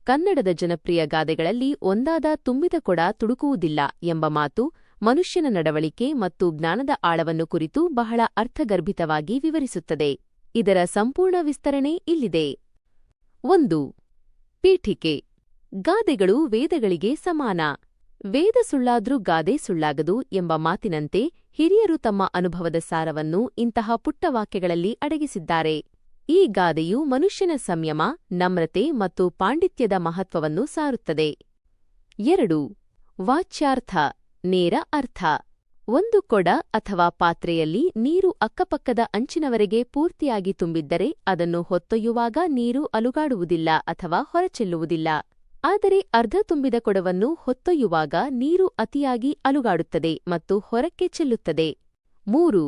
ಕನ್ನಡದ ಜನಪ್ರಿಯ ಗಾದೆಗಳಲ್ಲಿ ಒಂದಾದ ತುಂಬಿದ ಕೊಡ ತುಡುಕುವುದಿಲ್ಲ ಎಂಬ ಮಾತು ಮನುಷ್ಯನ ನಡವಳಿಕೆ ಮತ್ತು ಜ್ಞಾನದ ಆಳವನ್ನು ಕುರಿತು ಬಹಳ ಅರ್ಥಗರ್ಭಿತವಾಗಿ ವಿವರಿಸುತ್ತದೆ. ಇದರ ಸಂಪೂರ್ಣ ವಿಸ್ತರಣೆ ಇಲ್ಲಿದೆ. 1. ಪೀಠಿಕೆ. ಗಾದೆಗಳು ವೇದಗಳಿಗೆ ಸಮಾನ. ವೇದ ಸುಳ್ಳಾದ್ರೂ ಗಾದೆ ಸುಳ್ಳಾಗದು ಎಂಬ ಮಾತಿನಂತೆ ಹಿರಿಯರು ತಮ್ಮ ಅನುಭವದ ಸಾರವನ್ನು ಇಂತಹ ಪುಟ್ಟ ವಾಕ್ಯಗಳಲ್ಲಿ ಅಡಗಿಸಿದ್ದಾರೆ. ಈ ಗಾದೆಯು ಮನುಷ್ಯನ ಸಂಯಮ, ನಮ್ರತೆ ಮತ್ತು ಪಾಂಡಿತ್ಯದ ಮಹತ್ವವನ್ನು ಸಾರುತ್ತದೆ. 2. ವಾಚ್ಯಾರ್ಥ. ನೇರ ಅರ್ಥ. ಒಂದು ಕೊಡ ಅಥವಾ ಪಾತ್ರೆಯಲ್ಲಿ ನೀರು ಅಕ್ಕಪಕ್ಕದ ಅಂಚಿನವರೆಗೆ ಪೂರ್ತಿಯಾಗಿ ತುಂಬಿದ್ದರೆ ಅದನ್ನು ಹೊತ್ತೊಯ್ಯುವಾಗ ನೀರು ಅಲುಗಾಡುವುದಿಲ್ಲ ಅಥವಾ ಹೊರಚೆಲ್ಲುವುದಿಲ್ಲ. ಆದರೆ ಅರ್ಧ ತುಂಬಿದ ಕೊಡವನ್ನು ಹೊತ್ತೊಯ್ಯುವಾಗ ನೀರು ಅತಿಯಾಗಿ ಅಲುಗಾಡುತ್ತದೆ ಮತ್ತು ಹೊರಕ್ಕೆ ಚೆಲ್ಲುತ್ತದೆ. 3.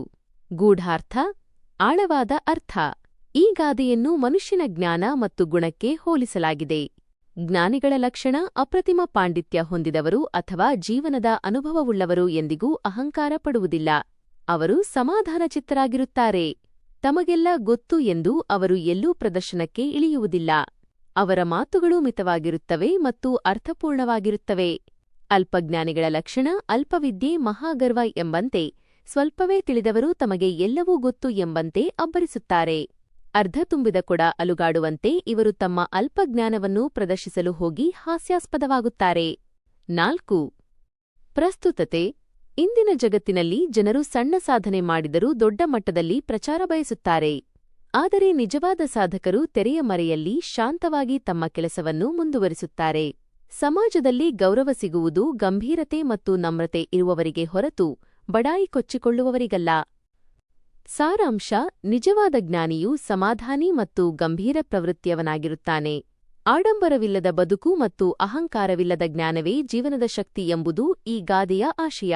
ಗೂಢಾರ್ಥ. ಆಳವಾದ ಅರ್ಥ. ಈ ಗಾದೆಯನ್ನು ಮನುಷ್ಯನ ಜ್ಞಾನ ಮತ್ತು ಗುಣಕ್ಕೆ ಹೋಲಿಸಲಾಗಿದೆ. ಜ್ಞಾನಿಗಳ ಲಕ್ಷಣ ಅಪ್ರತಿಮ ಪಾಂಡಿತ್ಯ ಹೊಂದಿದವರು ಅಥವಾ ಜೀವನದ ಅನುಭವವುಳ್ಳವರು ಎಂದಿಗೂ ಅಹಂಕಾರ ಪಡುವುದಿಲ್ಲ. ಅವರು ಸಮಾಧಾನಚಿತ್ತರಾಗಿರುತ್ತಾರೆ. ತಮಗೆಲ್ಲ ಗೊತ್ತು ಎಂದು ಅವರು ಎಲ್ಲೂ ಪ್ರದರ್ಶನಕ್ಕೆ ಇಳಿಯುವುದಿಲ್ಲ. ಅವರ ಮಾತುಗಳು ಮಿತವಾಗಿರುತ್ತವೆ ಮತ್ತು ಅರ್ಥಪೂರ್ಣವಾಗಿರುತ್ತವೆ. ಅಲ್ಪಜ್ಞಾನಿಗಳ ಲಕ್ಷಣ ಅಲ್ಪವಿದ್ಯೆ ಮಹಾಗರ್ವ ಎಂಬಂತೆ ಸ್ವಲ್ಪವೇ ತಿಳಿದವರು ತಮಗೆ ಎಲ್ಲವೂ ಗೊತ್ತು ಎಂಬಂತೆ ಅಬ್ಬರಿಸುತ್ತಾರೆ. ಅರ್ಧ ತುಂಬಿದ ಕೊಡ ಅಲುಗಾಡುವಂತೆ ಇವರು ತಮ್ಮ ಅಲ್ಪಜ್ಞಾನವನ್ನು ಪ್ರದರ್ಶಿಸಲು ಹೋಗಿ ಹಾಸ್ಯಾಸ್ಪದವಾಗುತ್ತಾರೆ. 4. ಪ್ರಸ್ತುತತೆ. ಇಂದಿನ ಜಗತ್ತಿನಲ್ಲಿ ಜನರು ಸಣ್ಣ ಸಾಧನೆ ಮಾಡಿದರೂ ದೊಡ್ಡ ಮಟ್ಟದಲ್ಲಿ ಪ್ರಚಾರ ಬಯಸುತ್ತಾರೆ. ಆದರೆ ನಿಜವಾದ ಸಾಧಕರು ತೆರೆಯ ಮರೆಯಲ್ಲಿ ಶಾಂತವಾಗಿ ತಮ್ಮ ಕೆಲಸವನ್ನು ಮುಂದುವರಿಸುತ್ತಾರೆ. ಸಮಾಜದಲ್ಲಿ ಗೌರವ ಸಿಗುವುದು ಗಂಭೀರತೆ ಮತ್ತು ನಮ್ರತೆ ಇರುವವರಿಗೆ ಹೊರತು ಬಡಾಯಿ ಕೊಚ್ಚಿಕೊಳ್ಳುವವರಿಗಲ್ಲ. ಸಾರಾಂಶ. ನಿಜವಾದ ಜ್ಞಾನಿಯು ಸಮಾಧಾನಿ ಮತ್ತು ಗಂಭೀರ ಪ್ರವೃತ್ತಿಯವನಾಗಿರುತ್ತಾನೆ. ಆಡಂಬರವಿಲ್ಲದ ಬದುಕು ಮತ್ತು ಅಹಂಕಾರವಿಲ್ಲದ ಜ್ಞಾನವೇ ಜೀವನದ ಶಕ್ತಿ ಎಂಬುದು ಈ ಗಾದೆಯ ಆಶಯ.